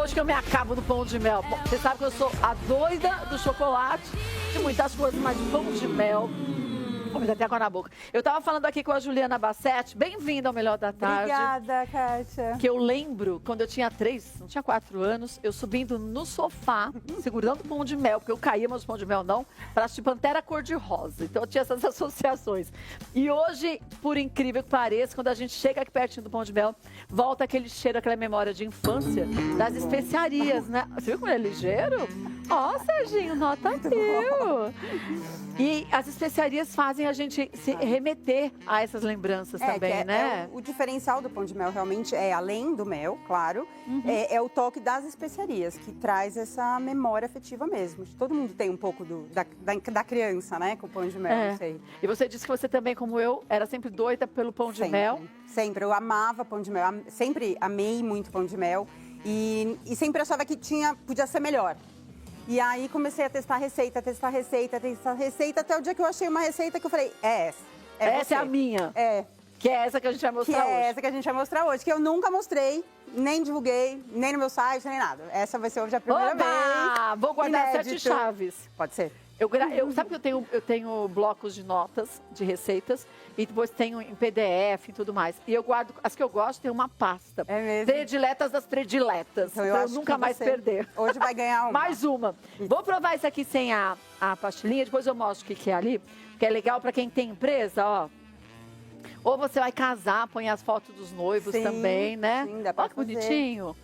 Hoje que eu me acabo do pão de mel. Bom, você sabe que eu sou a doida do chocolate, de muitas coisas, mas de pão de mel. Me dá até água na boca. Eu tava falando aqui com a Juliana Bassetti. Bem-vinda ao Melhor da Tarde. Obrigada, Kátia. Que eu lembro, quando eu tinha 4 anos, eu subindo no sofá, segurando o pão de mel, porque eu caía, mas o pão de mel não, para assistir Pantera Cor-de-Rosa. Então eu tinha essas associações. E hoje, por incrível que pareça, quando a gente chega aqui pertinho do pão de mel, volta aquele cheiro, aquela memória de infância das especiarias, né? Você viu como ele é ligeiro? Ó, Serginho, nota mil. E as especiarias fazem a gente se remeter a essas lembranças também, né? O diferencial do pão de mel realmente é, além do mel, claro, é o toque das especiarias, que traz essa memória afetiva mesmo. Todo mundo tem um pouco da criança, né, com o pão de mel, não sei. E você disse que você também, como eu, era sempre doida pelo pão de mel. Sempre, eu amava pão de mel, sempre amei muito pão de mel e sempre achava que podia ser melhor. E aí comecei a testar receita, até o dia que eu achei uma receita que eu falei, é essa. Essa é a minha. Que é essa que a gente vai mostrar hoje. Que é essa que a gente vai mostrar hoje, que eu nunca mostrei, nem divulguei, nem no meu site, nem nada. Essa vai ser hoje a primeira vez. Vou guardar 7 chaves. Pode ser. Sabe que eu tenho blocos de notas, de receitas, e depois tenho em PDF e tudo mais. E eu guardo, as que eu gosto, tem uma pasta. É mesmo? Prediletas das prediletas. Então eu nunca mais perder. Hoje vai ganhar uma. Mais uma. Isso. Vou provar isso aqui sem a pastilhinha, depois eu mostro o que é ali, que é legal para quem tem empresa, ó. Ou você vai casar, põe as fotos dos noivos também, né? Sim, dá pra fazer. Bonitinho.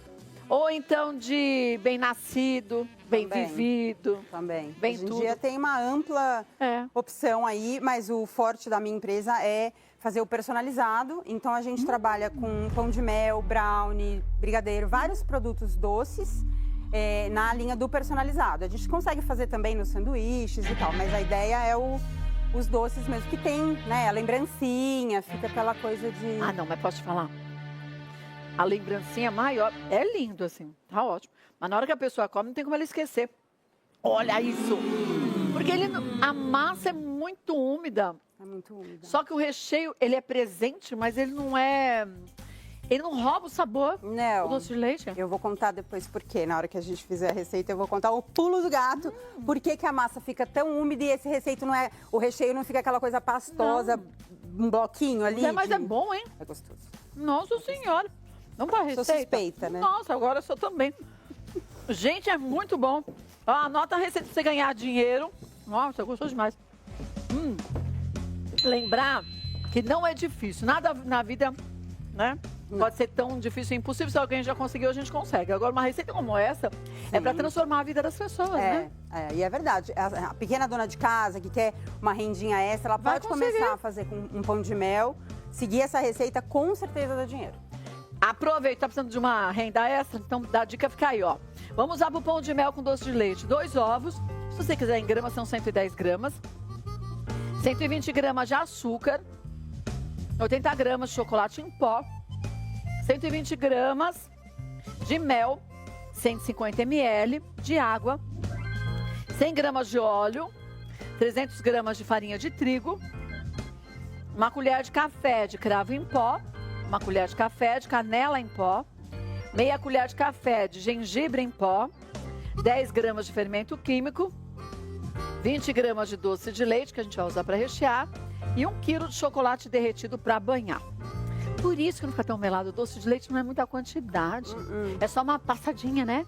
Ou então de bem-nascido, bem-vivido. Também. Bem Hoje em tudo. dia tem uma ampla opção aí, mas o forte da minha empresa é fazer o personalizado. Então a gente trabalha com pão de mel, brownie, brigadeiro, vários produtos doces na linha do personalizado. A gente consegue fazer também nos sanduíches e tal, mas a ideia é os doces mesmo, que tem, né, a lembrancinha, fica aquela coisa de... Ah, não, mas posso te falar? A lembrancinha maior, é lindo assim, tá ótimo. Mas na hora que a pessoa come, não tem como ela esquecer. Olha isso! Porque a massa é muito úmida. É muito úmida. Só que o recheio, ele é presente, mas ele não é... Ele não rouba o sabor do doce de leite. Eu vou contar depois por quê. Na hora que a gente fizer a receita, eu vou contar o pulo do gato. Por que a massa fica tão úmida e esse receito não é... O recheio não fica aquela coisa pastosa, um bloquinho ali. Mas é bom, hein? É gostoso. Nossa Senhora. Vamos para a receita? Sou suspeita, né? Nossa, agora eu sou também. Gente, é muito bom. Ó, anota a receita pra você ganhar dinheiro. Nossa, gostou demais. Lembrar que não é difícil. Nada na vida, né? Pode ser tão difícil e impossível. Se alguém já conseguiu, a gente consegue. Agora, uma receita como essa é para transformar a vida das pessoas, né? E é verdade. A pequena dona de casa que quer uma rendinha extra, ela pode começar a fazer com um pão de mel, seguir essa receita, com certeza dá dinheiro. Aproveita, tá precisando de uma renda extra? Então, dá a dica, fica aí, ó. Vamos usar pro pão de mel com doce de leite. 2 ovos. Se você quiser em gramas, são 110 gramas. 120 gramas de açúcar. 80 gramas de chocolate em pó. 120 gramas de mel. 150 ml de água. 100 gramas de óleo. 300 gramas de farinha de trigo. Uma colher de café de cravo em pó. Uma colher de café de canela em pó, meia colher de café de gengibre em pó, 10 gramas de fermento químico, 20 gramas de doce de leite, que a gente vai usar para rechear, e 1 quilo de chocolate derretido para banhar. Por isso que não fica tão melado. O doce de leite não é muita quantidade, é só uma passadinha, né?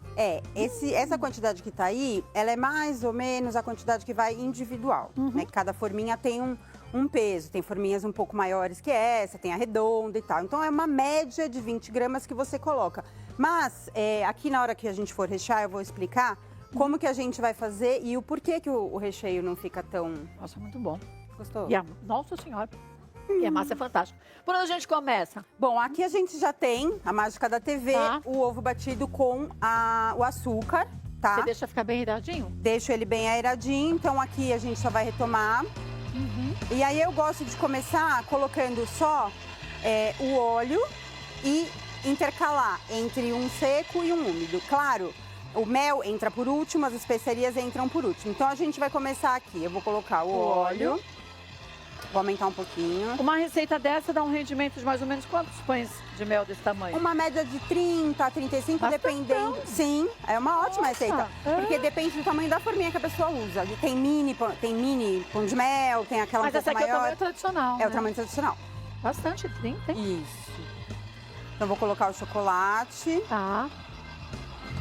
Essa quantidade que tá aí, ela é mais ou menos a quantidade que vai individual, né? Cada forminha tem um peso, tem forminhas um pouco maiores que essa, tem a redonda e tal. Então é uma média de 20 gramas que você coloca. Mas aqui na hora que a gente for rechear, eu vou explicar como que a gente vai fazer e o porquê que o recheio não fica tão... Nossa, muito bom. Gostou? Nossa Senhora. E a massa é fantástica. Por onde a gente começa? Bom, aqui a gente já tem a mágica da TV, o ovo batido com o açúcar, tá? Você deixa ficar bem airadinho? Deixo ele bem airadinho, então aqui a gente só vai retomar. E aí eu gosto de começar colocando só o óleo e intercalar entre um seco e um úmido. Claro, o mel entra por último, as especiarias entram por último. Então a gente vai começar aqui. Eu vou colocar o óleo. Vou aumentar um pouquinho. Uma receita dessa dá um rendimento de mais ou menos quantos pães de mel desse tamanho? Uma média de 30 a 35, Bastantão. dependendo. Sim, é uma ótima receita. É. Porque depende do tamanho da forminha que a pessoa usa. Tem mini pão de mel, tem aquela Mas um essa pouco aqui é o maior. tamanho tradicional, É né? o tamanho tradicional. Bastante, 30, hein? Isso. Então, vou colocar o chocolate. Tá.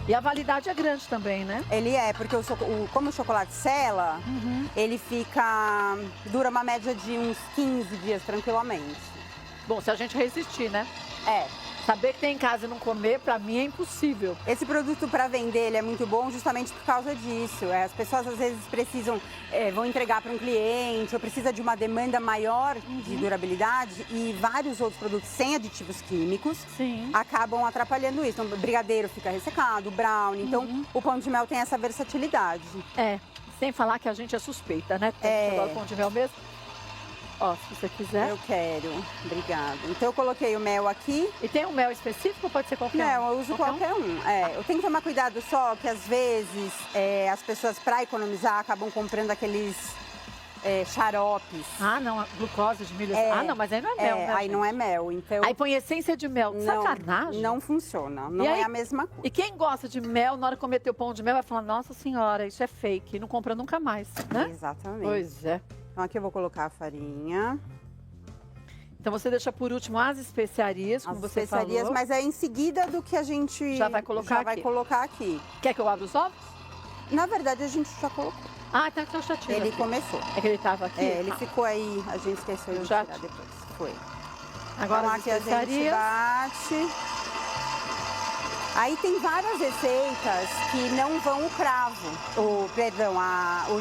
E a validade é grande também, né? Ele é, porque como o chocolate sela, ele dura uma média de uns 15 dias tranquilamente. Bom, se a gente resistir, né? É. Saber que tem em casa e não comer, pra mim é impossível. Esse produto para vender ele é muito bom justamente por causa disso. As pessoas às vezes precisam, vão entregar para um cliente ou precisa de uma demanda maior de durabilidade e vários outros produtos sem aditivos químicos Sim. acabam atrapalhando isso. Então, o brigadeiro fica ressecado, o brownie. Então, o pão de mel tem essa versatilidade. É, sem falar que a gente é suspeita, né? Porque a gente adora pão de mel mesmo. Ó, se você quiser. Eu quero. Obrigada. Então, eu coloquei o mel aqui. E tem um mel específico ou pode ser qualquer um? Não, eu uso qualquer um. Eu tenho que tomar cuidado só que às vezes as pessoas, para economizar, acabam comprando aqueles xaropes. Ah, não, a glucose de milho. Ah, não, mas aí não é mel, né, Aí gente? não é mel, então... Aí põe essência de mel. não, Sacanagem. não funciona, não E aí- é a mesma coisa. E quem gosta de mel, na hora de comer teu pão de mel, vai falar, nossa senhora, isso é fake. Não compra nunca mais, né? Exatamente. Pois é. Então aqui eu vou colocar a farinha, Então você deixa por último as especiarias, como as você especiarias, falou. mas é em seguida do que a gente Já vai colocar vai aqui. colocar aqui. Quer que eu abra os ovos? Na verdade, a gente já colocou. Ah, tá, então já tira. Ele aqui. começou. É que ele tava aqui? Ele Ah, ficou aí, a gente esqueceu Eu de já tirar depois. Foi. Agora Então as aqui a gente especiarias. bate. Aí tem várias receitas que não vão o cravo, o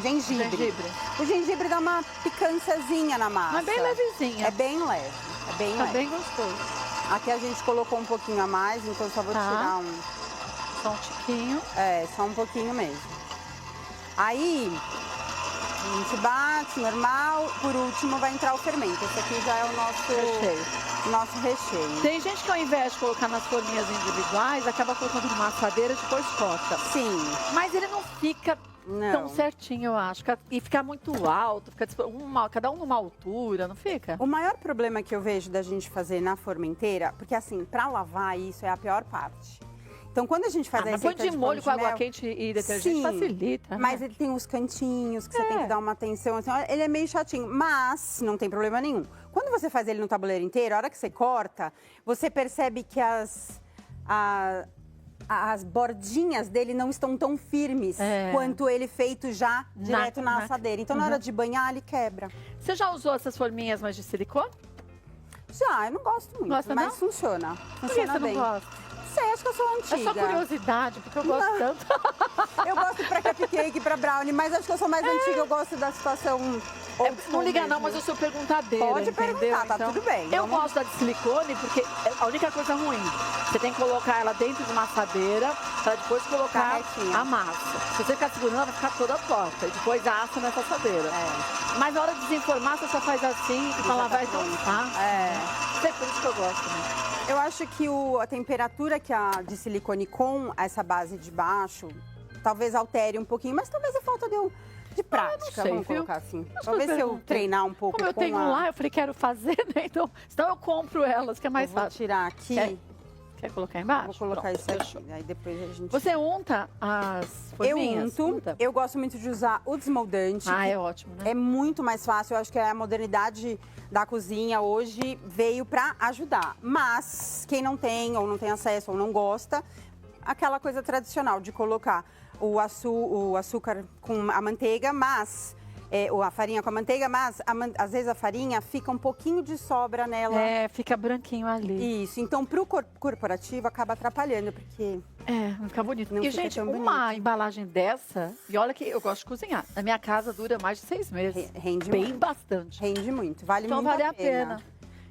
gengibre. Gengibre. O gengibre dá uma picânciazinha na massa. Mas bem levezinha. É bem leve, é bem Tá leve. bem gostoso. Aqui a gente colocou um pouquinho a mais, então só vou Tá. tirar Só um tiquinho. só um pouquinho mesmo. Aí a gente bate, normal. Por último vai entrar o fermento. Esse aqui já é o nosso recheio. Tem gente que ao invés de colocar nas forminhas individuais, acaba colocando numa assadeira e depois corta. Sim, Mas ele não fica não. tão certinho, eu acho. E fica muito alto, fica cada um numa altura, não fica? O maior problema que eu vejo da gente fazer na formenteira, porque assim, para lavar isso é a pior parte. Então, quando a gente faz a Mas põe receita de molho com pão de água mel, quente e detergente, sim, facilita. né? mas ele tem os cantinhos que você tem que dar uma atenção. Assim, ele é meio chatinho, mas não tem problema nenhum. Quando você faz ele no tabuleiro inteiro, a hora que você corta, você percebe que as bordinhas dele não estão tão firmes quanto ele feito já direto na assadeira. Então, na hora de banhar, ele quebra. Você já usou essas forminhas mais de silicone? Já, eu não gosto muito, Gosta, mas não? funciona. Por que Funciona você bem. não gosta? Sei, acho que eu sou antiga. É só curiosidade, porque eu gosto Não. tanto. Eu gosto pra cupcake e pra brownie, mas acho que eu sou mais antiga, eu gosto da situação old school Não liga não, mesmo. mas eu sou perguntadeira, Pode entendeu? perguntar, tá Então, tudo bem. Eu Vamos- gosto da de silicone porque é a única coisa ruim, você tem que colocar ela dentro de uma assadeira para depois colocar Corretinho. a massa. Se você ficar segurando, ela vai ficar toda torta e depois assa nessa assadeira. Mas na hora de desenformar, você só faz assim e pra lavar é tão fácil. Sei por isso que eu gosto, né? Eu acho que a temperatura que a de silicone com essa base de baixo, talvez altere um pouquinho, mas talvez é falta de prática, sei, vamos viu? colocar assim. Acho que Talvez eu se eu perguntei. treinar um pouco Como eu com tenho um lá, eu falei, quero fazer, né? Então, senão eu compro elas, que é mais Eu vou fácil. tirar aqui, Quer colocar embaixo? vou colocar Pronto, isso aqui, fechou. aí depois a gente... Você unta as Eu forminhas? unto, Unta? eu gosto muito de usar o desmoldante. Ah, que é ótimo, né? É muito mais fácil, eu acho que a modernidade da cozinha hoje veio para ajudar. Mas quem não tem, ou não tem acesso, ou não gosta, aquela coisa tradicional de colocar o açúcar com a manteiga, mas... ou a farinha com a manteiga, mas às vezes a farinha fica um pouquinho de sobra nela. É, fica branquinho ali. Isso, então pro corporativo acaba atrapalhando, porque... Não fica bonito. Não Porque, fica gente, tão uma bonito. embalagem dessa, e olha que eu gosto de cozinhar. Na minha casa dura mais de 6 meses. Rende Bem muito. bastante. Rende muito, vale Então muito vale a pena.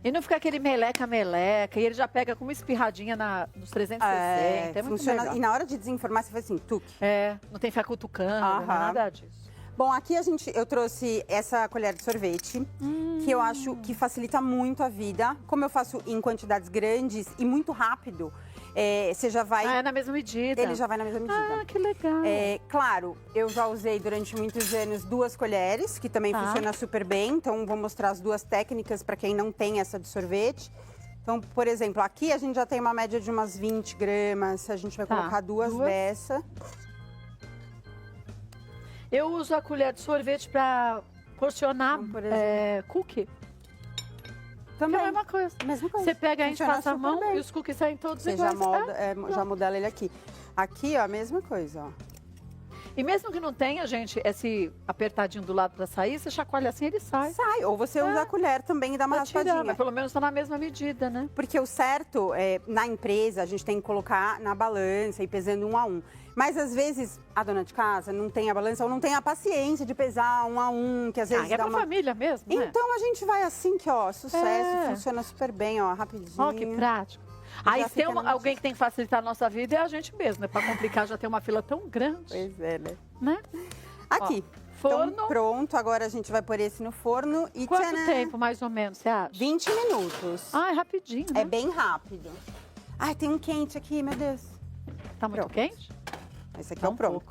E não fica aquele meleca, e ele já pega com uma espirradinha nos 360. É muito funciona. legal. E na hora de desenformar, você faz assim, tuque. Não tem que ficar cutucando, Aham. nada disso. Bom, aqui eu trouxe essa colher de sorvete, que eu acho que facilita muito a vida. Como eu faço em quantidades grandes e muito rápido, você já vai... Ah, é na mesma medida. Ele já vai na mesma medida. Ah, que legal. Claro, eu já usei durante muitos anos 2 colheres, que também funciona super bem. Então, vou mostrar as 2 técnicas para quem não tem essa de sorvete. Então, por exemplo, aqui a gente já tem uma média de umas 20 gramas. A gente vai colocar 2 dessa. Eu uso a colher de sorvete para porcionar cookie. Também. É a mesma coisa. Mesma coisa. Você pega, a gente passa a mão e os cookies saem todos iguais. Você já modela ele aqui. Aqui, ó, a mesma coisa, ó. E mesmo que não tenha, gente, esse apertadinho do lado para sair, você chacoalha assim, ele sai. Sai, ou você usa a colher também e dá uma raspadinha. Mas pelo menos tá na mesma medida, né? Porque o certo, na empresa, a gente tem que colocar na balança e pesando 1 a 1. Mas às vezes a dona de casa não tem a balança ou não tem a paciência de pesar 1 a 1, que às vezes é pra família mesmo, né? Então a gente vai assim que, ó, sucesso, funciona super bem, ó, rapidinho. Ó, que prático. Aí se tem alguém que tem que facilitar a nossa vida, é a gente mesmo, né? Pra complicar, já tem uma fila tão grande. Pois é, né? Aqui. Ó, forno. Então, pronto, agora a gente vai pôr esse no forno e... Quanto tempo, mais ou menos, você acha? 20 minutos. Ah, é rapidinho, né? É bem rápido. Ai, tem um quente aqui, meu Deus. Tá muito quente? Esse aqui é o pronto.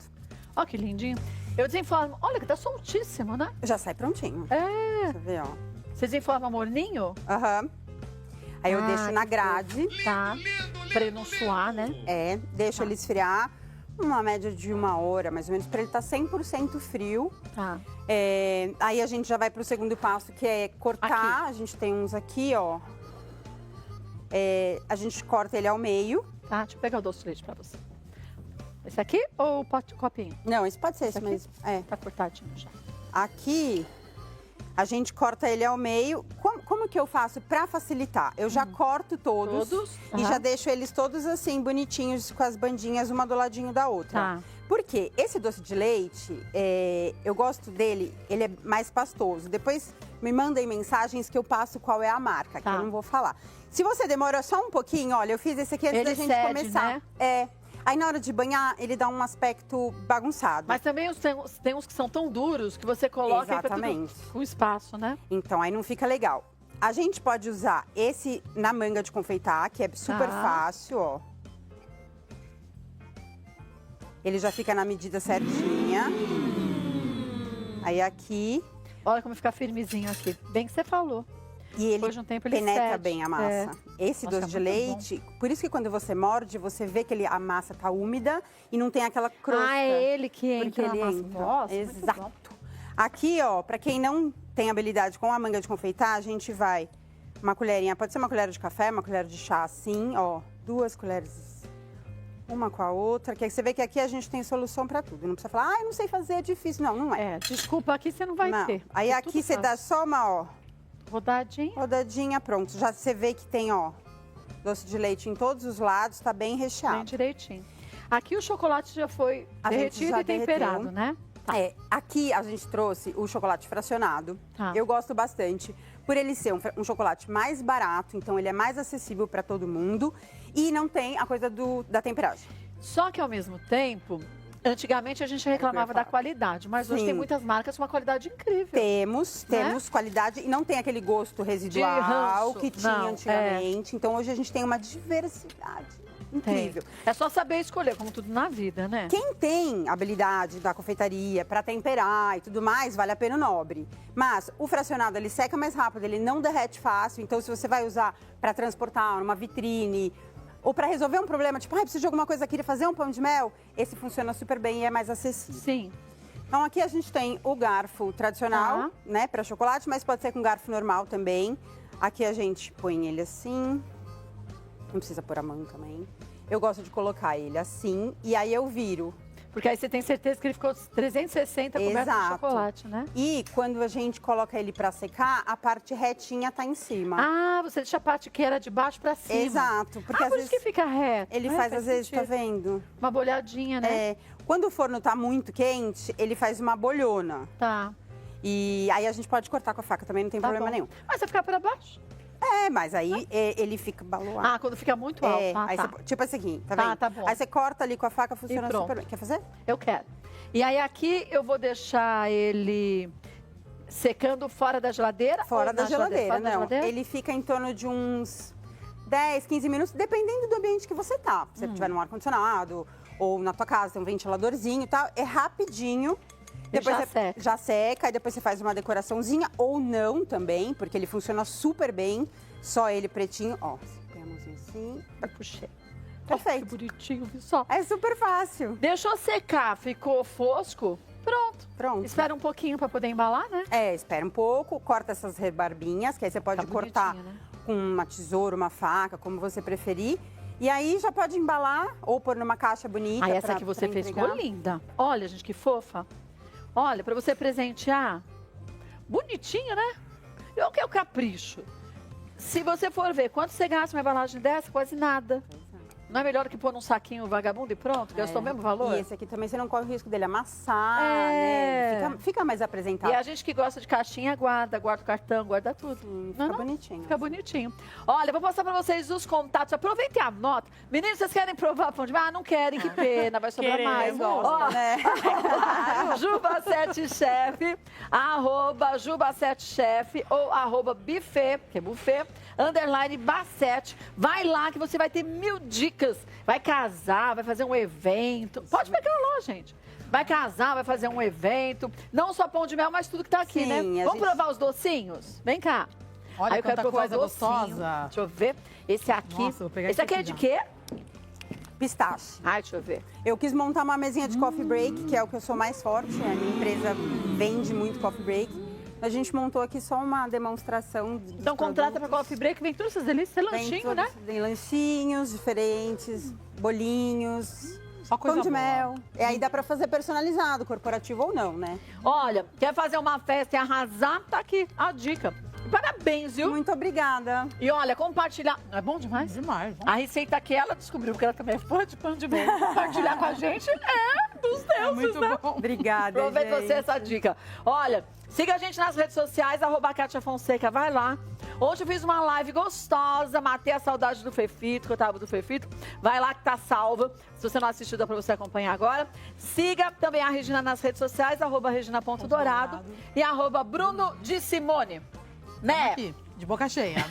Ó, que lindinho. Eu desenformo. Olha, que tá soltíssimo, né? Já sai prontinho. Deixa eu ver, ó. Você desenforma morninho? Aham. Aí eu deixo na grade. Tá. Pra ele não suar, né? Deixo ele esfriar. Uma média de 1 hora, mais ou menos, pra ele estar 100% frio. Tá. Aí a gente já vai pro segundo passo, que é cortar. Aqui. A gente tem uns aqui, ó. A gente corta ele ao meio. Tá, deixa eu pegar o doce de leite pra você. Esse aqui ou o copinho? Não, esse pode ser esse mesmo. Tá cortadinho já. Aqui, a gente corta ele ao meio. Como que eu faço pra facilitar? Eu já corto todos e já deixo eles todos assim, bonitinhos, com as bandinhas, uma do ladinho da outra. Tá. Porque esse doce de leite, eu gosto dele, ele é mais pastoso. Depois me mandem mensagens que eu passo qual é a marca, que eu não vou falar. Se você demora só um pouquinho, olha, eu fiz esse aqui antes da gente começar. Né? Aí na hora de banhar, ele dá um aspecto bagunçado. Mas também tem uns que são tão duros que você coloca Exatamente. Com espaço, né? Então, aí não fica legal. A gente pode usar esse na manga de confeitar, que é super fácil, ó. Ele já fica na medida certinha. Aí aqui... Olha como fica firmezinho aqui. Bem que você falou. E ele depois de um tempo ele penetra bem a massa. Esse doce de leite, bom. Por isso que quando você morde, você vê que a massa tá úmida e não tem aquela crosta. Ah, é ele que entra na massa. Nossa, exato. Aqui, ó, pra quem não tem habilidade com a manga de confeitar, a gente vai uma colherinha, pode ser uma colher de café, uma colher de chá assim, ó, 2 colheres, uma com a outra, que aí você vê que aqui a gente tem solução pra tudo. Não precisa falar, eu não sei fazer, é difícil. Não, não é. Desculpa, aqui você não vai ter. Aí aqui você dá só uma, ó, rodadinha, pronto. Já você vê que tem, ó, doce de leite em todos os lados, tá bem recheado. Bem direitinho. Aqui o chocolate já foi derretido e temperado, né? Aqui a gente trouxe o chocolate fracionado. Eu gosto bastante, por ele ser um chocolate mais barato, então ele é mais acessível para todo mundo e não tem a coisa da temperagem. Só que ao mesmo tempo, antigamente a gente reclamava da qualidade, mas hoje tem muitas marcas com uma qualidade incrível. Temos qualidade e não tem aquele gosto residual que tinha antigamente. Então hoje a gente tem uma diversidade incrível. É só saber escolher, como tudo na vida, né? Quem tem habilidade da confeitaria para temperar e tudo mais, vale a pena o nobre. Mas o fracionado, ele seca mais rápido, ele não derrete fácil. Então se você vai usar para transportar numa vitrine ou para resolver um problema, tipo, preciso de alguma coisa, queria fazer um pão de mel, esse funciona super bem e é mais acessível. Sim. Então aqui a gente tem o garfo tradicional, né, para chocolate, mas pode ser com garfo normal também. Aqui a gente põe ele assim. Não precisa pôr a mão também. Eu gosto de colocar ele assim e aí eu viro. Porque aí você tem certeza que ele ficou 360 coberto de chocolate, né? E quando a gente coloca ele pra secar, a parte retinha tá em cima. Ah, você deixa a parte que era de baixo pra cima. Exato. Porque às por vezes isso que fica reto. Ele faz às vezes, tá vendo? Uma bolhadinha, né? Quando o forno tá muito quente, ele faz uma bolhona. Tá. E aí a gente pode cortar com a faca também, não tem problema nenhum. Mas você ficar pra baixo? Mas aí ele fica baloado. Ah, quando fica muito alto. Aí você, tipo esse aqui, tá vendo? Tá bom. Aí você corta ali com a faca, funciona super bem. Quer fazer? Eu quero. E aí aqui eu vou deixar ele secando fora da geladeira? Fora da geladeira, não. Geladeira? Ele fica em torno de uns 10, 15 minutos, dependendo do ambiente que você tá. Se você estiver no ar-condicionado ou na tua casa, tem um ventiladorzinho e tal, é rapidinho. Depois já seca, e depois você faz uma decoraçãozinha ou não também, porque ele funciona super bem, só ele pretinho. Ó, põe a mãozinha assim. Eu puxei. Perfeito. Que bonitinho, viu só? É super fácil. Deixou secar, ficou fosco, pronto. Pronto. Espera um pouquinho para poder embalar, né? Espera um pouco, corta essas rebarbinhas, que aí você pode cortar né? com uma tesoura, uma faca, como você preferir. E aí já pode embalar ou pôr numa caixa bonita. Essa que você fez ficou linda. Olha, gente, que fofa. Olha, para você presentear, bonitinha, né? E o que é o capricho? Se você for ver, quanto você gasta uma embalagem dessa? Quase nada. Não é melhor que pôr num saquinho vagabundo e pronto? Gastou o mesmo valor? E esse aqui também você não corre o risco dele amassar, né? Fica mais apresentável. E a gente que gosta de caixinha, guarda o cartão, guarda tudo. Fica bonitinho. Fica bonitinho. Olha, vou passar pra vocês os contatos. Aproveitem a nota. Meninos, vocês querem provar pão de mel? Ah, não querem, que pena, vai sobrar mais. Gosta, né? Juba7chef, @Juba7chef ou @buffet, que é buffet, _Bassete. Vai lá que você vai ter 1000 dicas. Vai casar, vai fazer um evento. Pode pegar lá, gente. Vai casar, vai fazer um evento. Não só pão de mel, mas tudo que tá aqui, né? Vamos provar os docinhos? Vem cá. Olha quanta coisa gostosa. Deixa eu ver. Esse aqui. Nossa, vou pegar esse aqui é de quê? Pistache. Ai, deixa eu ver. Eu quis montar uma mesinha de coffee break, que é o que eu sou mais forte. A minha empresa vende muito coffee break. A gente montou aqui só uma demonstração. Então contrata para coffee break, vem todas essas delícias, lanchinho, né? Tem lanchinhos diferentes, bolinhos, Só coisa pão de boa. mel. E aí dá para fazer personalizado, corporativo ou não, né? Olha, quer fazer uma festa e arrasar? Tá aqui a dica. Parabéns, viu? Muito obrigada. E olha, compartilhar. Não é bom demais? Demais. A receita que ela descobriu, que ela também é fã de pão de mel. Compartilhar com a gente é dos deuses, Muito né? bom. Obrigada, Aproveita gente. você essa dica. Olha, siga a gente nas redes sociais, @Kátia Fonseca, vai lá. Hoje eu fiz uma live gostosa, matei a saudade do Fefito, que eu tava do Fefito. Vai lá que tá salva. Se você não assistiu, dá pra você acompanhar agora. Siga também a Regina nas redes sociais, @Regina.Dourado e @Bruno de Simone. Né? Aqui, de boca cheia.